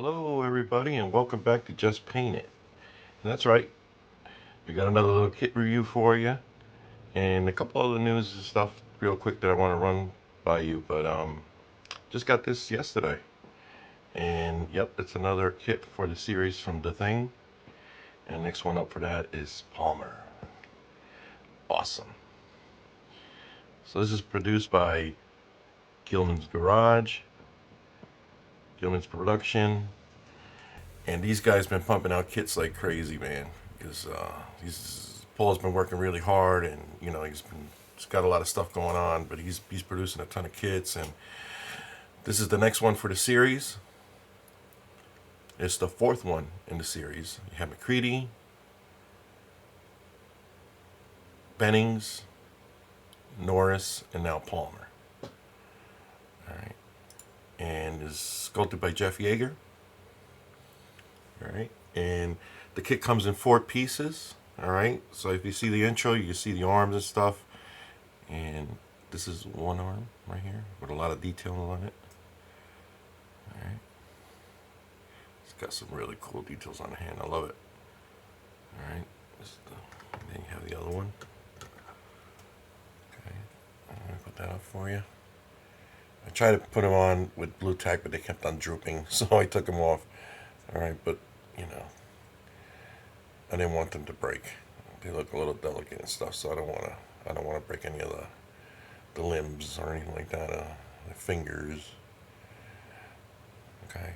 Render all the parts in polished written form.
Hello, everybody, and welcome back to Just Paint It. And that's right, we got another little kit review for you, and a couple other news and stuff, real quick, that I want to run by you. But just got this yesterday, and yep, it's another kit for the series from The Thing. And next one up for that is Palmer. Awesome. So this is produced by Gilman's Garage, Gilman's Production, and these guys been pumping out kits like crazy, man. Because Paul's been working really hard, and he's got a lot of stuff going on, but he's producing a ton of kits, and this is the next one for the series. It's the fourth one in the series. You have McCready, Bennings, Norris, and now Palmer. All right, and is sculpted by Jeff Yeager. All right, and the kit comes in 4 pieces. All right, so if you see the intro, you can see the arms and stuff. And this is one arm right here with a lot of detail on it. All right, it's got some really cool details on the hand. I love it. All right, then you have the other one. Okay, I'm gonna put that up for you. I tried to put them on with blue tack, but they kept on drooping, so I took them off. All right, but I didn't want them to break. They look a little delicate and stuff, so I don't want to break any of the limbs or anything like that. The fingers. Okay,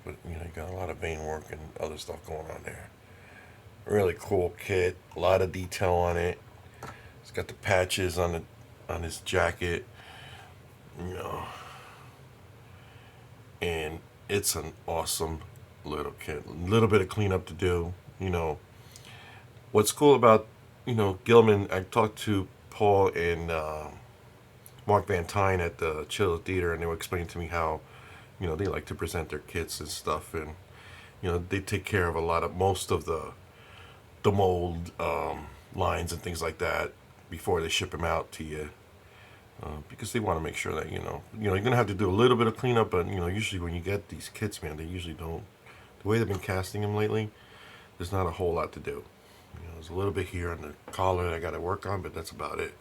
but you got a lot of vein work and other stuff going on there. Really cool kit. A lot of detail on it. It's got the patches on his jacket. And it's an awesome little kit. A little bit of cleanup to do. What's cool about Gilman, I talked to Paul and Mark Van Tyne at the Chill Theater, and they were explaining to me how they like to present their kits and stuff, and they take care of most of the mold lines and things like that before they ship them out to you, because they want to make sure that you're gonna have to do a little bit of cleanup, but usually when you get these kits, man, they usually don't. The way they've been casting them lately, there's not a whole lot to do. There's a little bit here on the collar that I got to work on, but that's about it.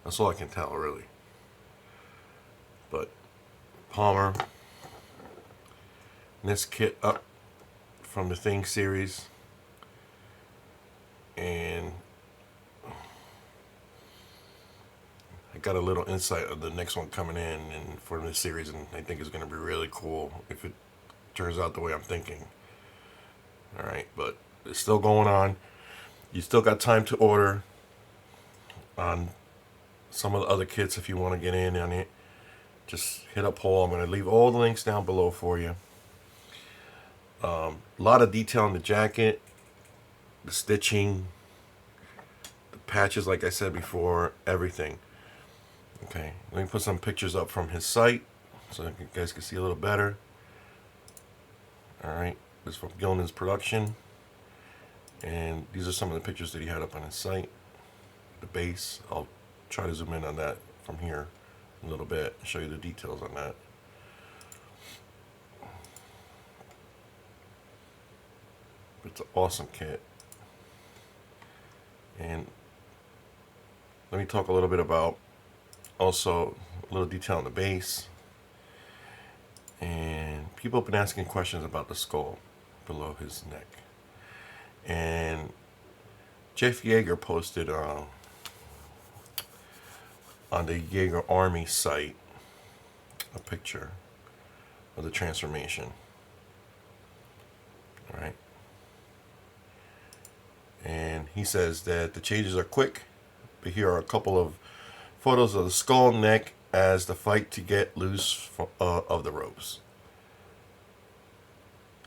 That's all I can tell, really. But Palmer, this kit up from the Thing series, and I got a little insight of the next one coming in and for this series, and I think it's going to be really cool if it turns out the way I'm thinking. All right, but it's still going on. You still got time to order on some of the other kits if you want to get in on it. Just hit up Paul. I'm going to leave all the links down below for you. A lot of detail on the jacket, the stitching, the patches, like I said before, everything. Okay, let me put some pictures up from his site so you guys can see a little better. All right, this is from Gilman's Production. And these are some of the pictures that he had up on his site. The base, I'll try to zoom in on that from here a little bit, show you the details on that. It's an awesome kit. And let me talk a little bit about also a little detail on the base. And people have been asking questions about the skull below his neck. And Jeff Yeager posted on the Yeager Army site a picture of the transformation. All right. And he says that the changes are quick, but here are a couple of photos of the skull neck as the fight to get loose of the ropes.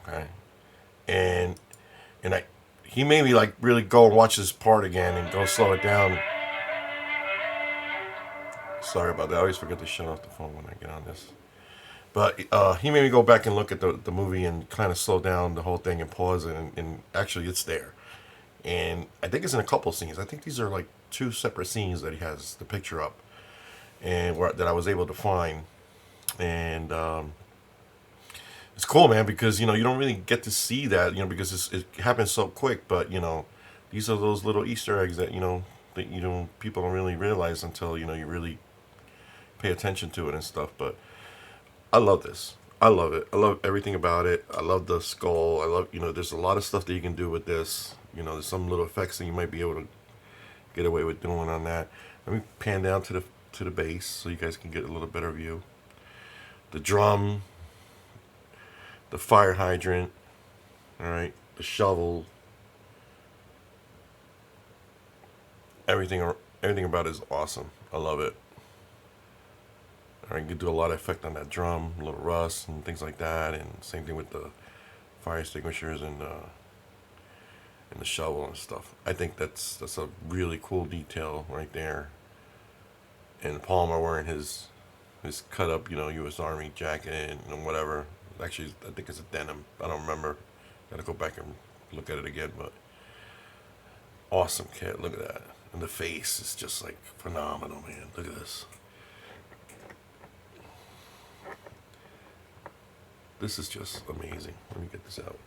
Okay. And he made me like really go and watch this part again and go slow it down. Sorry about that. I always forget to shut off the phone when I get on this. But he made me go back and look at the movie and kind of slow down the whole thing and pause it, and actually it's there. And I think it's in a couple scenes. I think these are like 2 separate scenes that he has the picture up, and that I was able to find. And it's cool, man, because you know you don't really get to see that, you know, because it happens so quick. But you know, these are those little Easter eggs that you know people don't really realize until you know you really pay attention to it and stuff. But I love this. I love it. I love everything about it. I love the skull. I love, you know, there's a lot of stuff that you can do with this. You know, there's some little effects that you might be able to get away with doing on that. Let me pan down to the base so you guys can get a little better view. The drum, the fire hydrant, all right, the shovel, everything everything about it is awesome. I love it. All right, you can do a lot of effect on that drum, a little rust and things like that, and same thing with the fire extinguishers and the shovel and stuff. I think that's a really cool detail right there. And Palmer wearing his cut up, you know, U.S. Army jacket and whatever. Actually, I think it's a denim. I don't remember. Got to go back and look at it again. But awesome kit. Look at that. And the face is just like phenomenal, man. Look at this. This is just amazing. Let me get this out.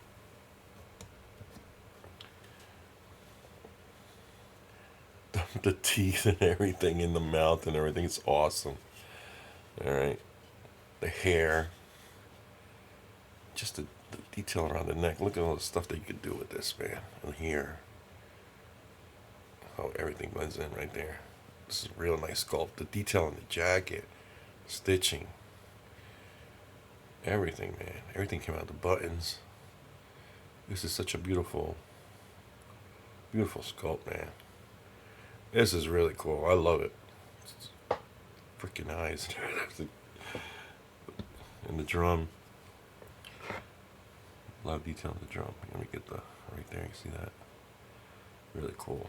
The teeth and everything in the mouth and everything. It's awesome. All right. The hair. Just the detail around the neck. Look at all the stuff that you could do with this, man. And here. How everything blends in right there. This is a real nice sculpt. The detail on the jacket. Stitching. Everything, man. Everything came out. The buttons. This is such a beautiful, beautiful sculpt, man. This is really cool. I love it. It's freaking eyes. And the drum. A lot of detail in the drum. Let me get the right there. You see that? Really cool.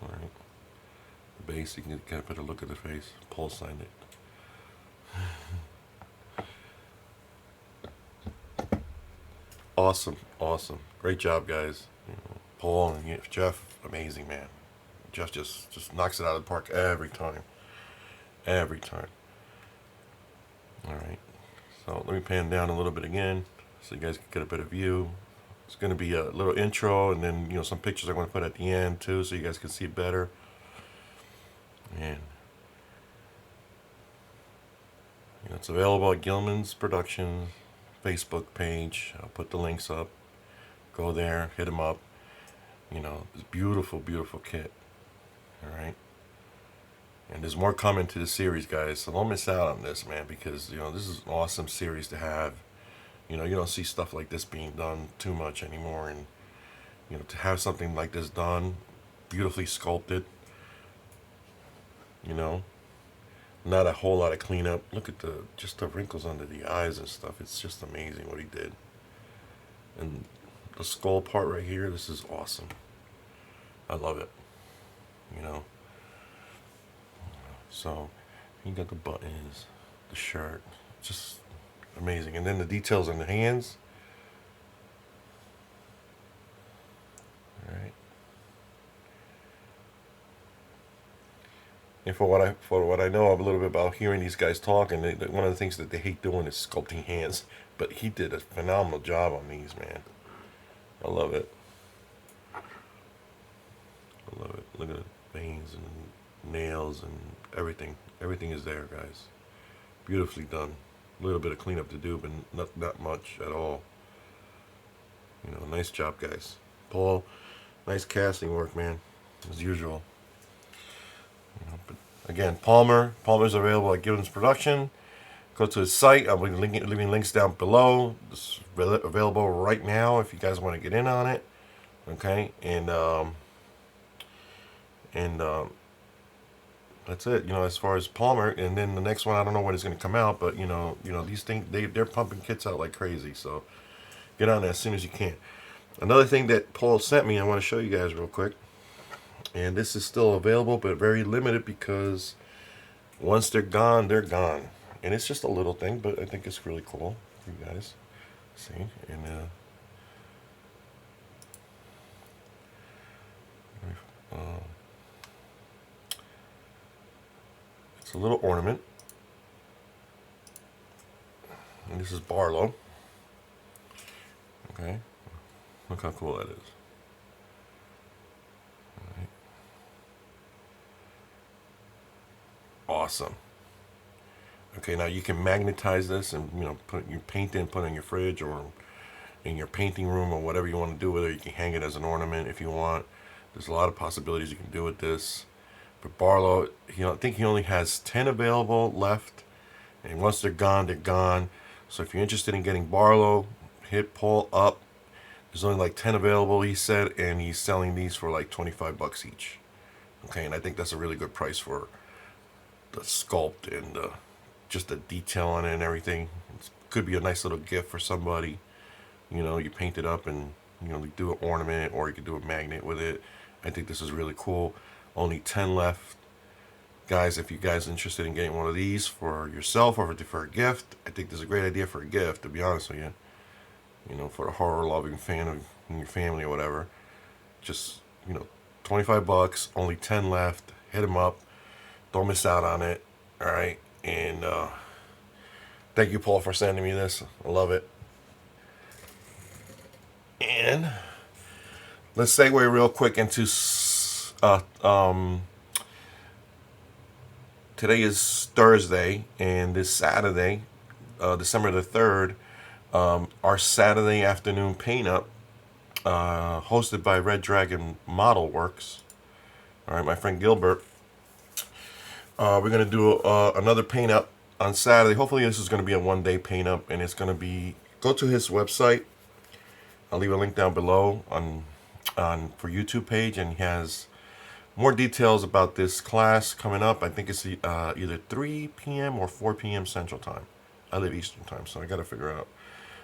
All right. The bass. You can get a better look at the face. Paul signed it. Awesome, awesome, great job, guys. You know, Paul and Jeff, amazing, man. Jeff just knocks it out of the park every time, every time. All right, so let me pan down a little bit again, so you guys can get a better view. It's going to be a little intro, and then you know some pictures I'm going to put at the end too, so you guys can see it better. And you know, it's available at Gilman's Productions Facebook page. I'll put the links up. Go there, hit them up. You know, it's beautiful, beautiful kit. All right. And there's more coming to the series, guys. So don't miss out on this, man, because you know this is an awesome series to have. You know, you don't see stuff like this being done too much anymore, and you know to have something like this done, beautifully sculpted. You know, not a whole lot of cleanup. Look at the wrinkles under the eyes and stuff. It's just amazing what he did. And the skull part right here, this is awesome. I love it. You know. So you got the buttons, the shirt, just amazing. And then the details on the hands. All right. And for what I know a little bit about hearing these guys talk, and one of the things that they hate doing is sculpting hands. But he did a phenomenal job on these, man. I love it. I love it. Look at the veins and nails and everything. Everything is there, guys. Beautifully done. A little bit of cleanup to do, but not much at all. You know, nice job, guys. Paul, nice casting work, man. As usual. You know, but again, Palmer's available at Gilman's Production. Go to his site. I'll be leaving links down below. It's available right now if you guys want to get in on it. Okay, and that's it. You know, as far as Palmer, and then the next one, I don't know when it's going to come out, but you know, these things they're pumping kits out like crazy. So get on that as soon as you can. Another thing that Paul sent me, I want to show you guys real quick. And this is still available, but very limited because once they're gone, they're gone. And it's just a little thing, but I think it's really cool for you guys. See, and it's a little ornament, and this is Barlo. Look how cool that is. All right. Awesome. Okay, now you can magnetize this and put your paint in, put it in your fridge or in your painting room or whatever you want to do with it. You can hang it as an ornament if you want. There's a lot of possibilities you can do with this. But Barlo, I think he only has 10 available left, and once they're gone, they're gone. So if you're interested in getting Barlo, hit Paul up. There's only like 10 available, he said, and he's selling these for like 25 bucks each. Okay, and I think that's a really good price for the sculpt and just the detail on it and everything. It could be a nice little gift for somebody. You paint it up and you do an ornament, or you could do a magnet with it. I think this is really cool. Only 10 left. Guys, if you guys are interested in getting one of these for yourself or for a gift, I think this is a great idea for a gift, to be honest with you. For a horror loving fan of your family or whatever. Just, 25 bucks, only 10 left. Hit them up. Don't miss out on it. All right. And thank you, Paul, for sending me this. I love it. And let's segue real quick into today is Thursday, and this Saturday, December the 3rd, our Saturday afternoon paint up, hosted by Red Dragon Model Works. All right, my friend Gilbert. We're gonna do another paint up on Saturday. Hopefully, this is gonna be a one-day paint up, and it's gonna be, go to his website. I'll leave a link down below on for YouTube page, and he has more details about this class coming up. I think it's either 3 p.m. or 4 p.m. Central Time. I live Eastern Time, so I got to figure out.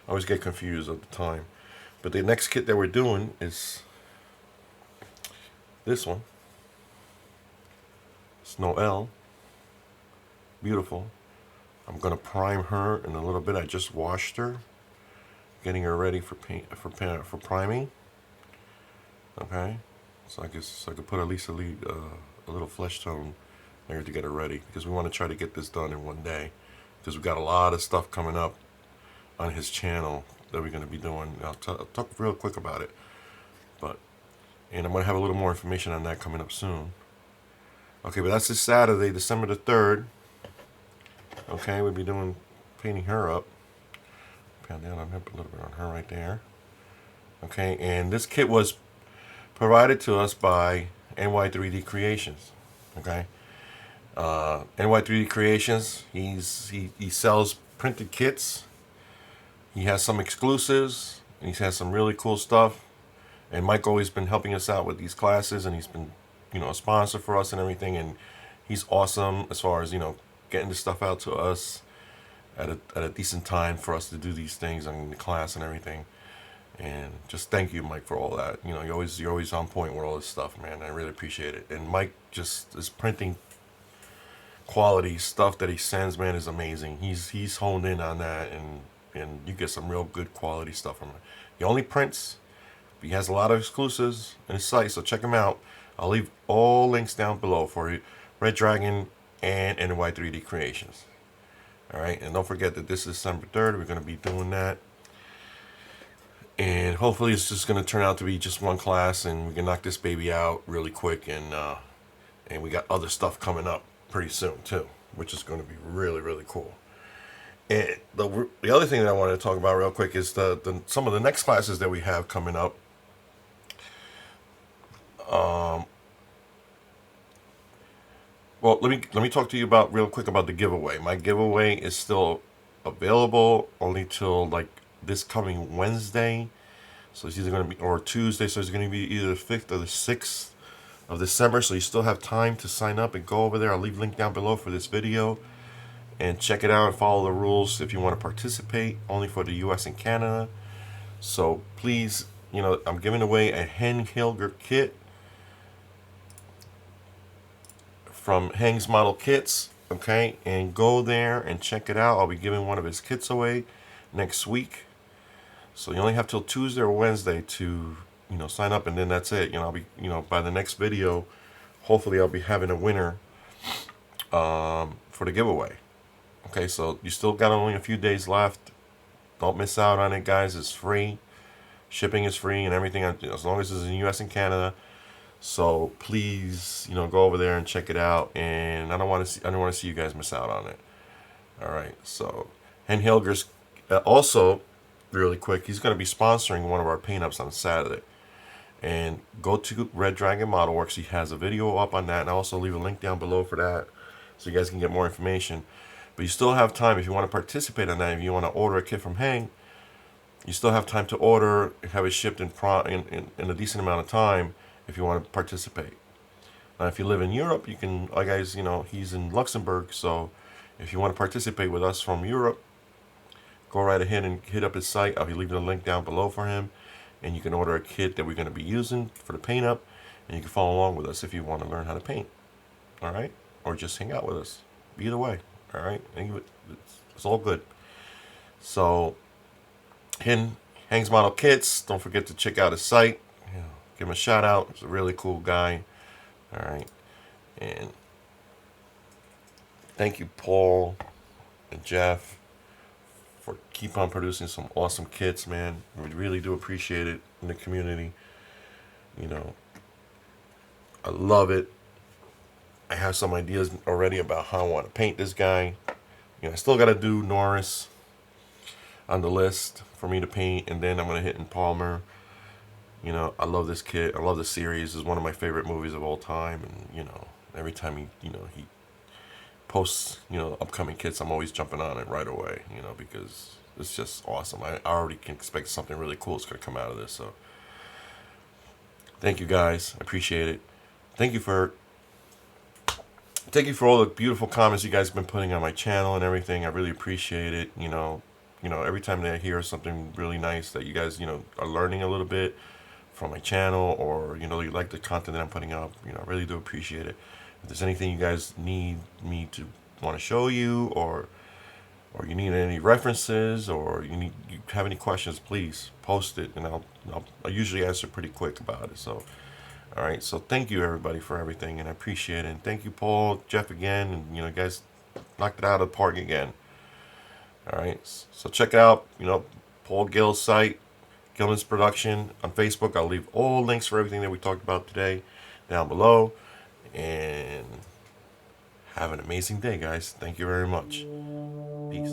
I always get confused at the time. But the next kit that we're doing is this one. It's Noelle. Beautiful. I'm going to prime her in a little bit. I just washed her, getting her ready for priming. Okay, so I could put at least a little flesh tone there to get her ready, because we want to try to get this done in one day, because we've got a lot of stuff coming up on his channel that we're going to be doing. I'll talk real quick about it, and I'm going to have a little more information on that coming up soon. Okay, but that's this Saturday, December the 3rd. Okay, we'll be painting her up. Pan down on a little bit on her right there. Okay, and this kit was provided to us by NY3D Creations. Okay, NY3D Creations. He sells printed kits. He has some exclusives. And he has some really cool stuff. And Mike always been helping us out with these classes, and he's been, a sponsor for us and everything. And he's awesome as far as getting the stuff out to us at a decent time for us to do these things in the class and everything. And just thank you, Mike, for all that. You're always on point with all this stuff, man. I really appreciate it. And Mike, just his printing quality stuff that he sends, man, is amazing. He's honed in on that, and you get some real good quality stuff from him. He only prints, but he has a lot of exclusives on his site, so check him out. I'll leave all links down below for you. Red Dragon and NY3D Creations. All right, and don't forget that this is December 3rd. We're going to be doing that. And hopefully it's just going to turn out to be just one class, and we can knock this baby out really quick. And we got other stuff coming up pretty soon too, which is going to be really, really cool. And the other thing that I wanted to talk about real quick is some of the next classes that we have coming up. Well, let me talk to you real quick about the giveaway. My giveaway is still available only till like this coming Wednesday. So it's either going to be, or Tuesday, so it's going to be either the 5th or the 6th of December. So you still have time to sign up and go over there. I'll leave a link down below for this video. And check it out and follow the rules if you want to participate. Only for the US and Canada. So please, I'm giving away a Hen Hilger kit from Heng's Model Kits. Okay, and go there and check it out. I'll be giving one of his kits away next week. So you only have till Tuesday or Wednesday to, sign up, and then that's it. I'll be, by the next video, hopefully I'll be having a winner for the giveaway. Okay, so you still got only a few days left. Don't miss out on it, guys. It's free. Shipping is free and everything, as long as it's in the U.S. and Canada. So please, go over there and check it out. And I don't want to see you guys miss out on it. All right. So, and Hilger's also, really quick, he's going to be sponsoring one of our paint ups on Saturday. And go to Red Dragon Model Works. He has a video up on that, and I'll also leave a link down below for that, so you guys can get more information. But you still have time if you want to participate on that. If you want to order a kit from Hank, you still have time to order, have it shipped in a decent amount of time if you want to participate. Now, if you live in Europe, you can, like guys, he's in Luxembourg, so if you want to participate with us from Europe, go right ahead and hit up his site. I'll be leaving a link down below for him, and you can order a kit that we're going to be using for the paint up, and you can follow along with us if you want to learn how to paint. All right, or just hang out with us. Either way, all right. It's all good. So, Hank's Model Kits. Don't forget to check out his site. Give him a shout out. He's a really cool guy. All right, and thank you, Paul and Jeff, for keep on producing some awesome kits, man. We really do appreciate it in the community. I love it. I have some ideas already about how I want to paint this guy. I still got to do Norris on the list for me to paint, and then I'm going to hit in Palmer. I love this kit. I love the series. It's one of my favorite movies of all time, and every time he posts upcoming kits, I'm always jumping on it right away, because it's just awesome. I already can expect something really cool is going to come out of this. So thank you guys. I appreciate it. Thank you for all the beautiful comments you guys have been putting on my channel and everything. I really appreciate it. Every time that I hear something really nice that you guys are learning a little bit from my channel, or you like the content that I'm putting up, I really do appreciate it. If there's anything you guys need me to want to show you, or you need any references, or you have any questions, please post it, and I usually answer pretty quick about it. So all right, so thank you everybody for everything, and I appreciate it. And thank you, Paul, Jeff, again, and you guys knocked it out of the park again. All right, so check it out. Paul Gill's site, Gillman's Production on Facebook. I'll leave all links for everything that we talked about today down below. And have an amazing day, guys. Thank you very much. Peace.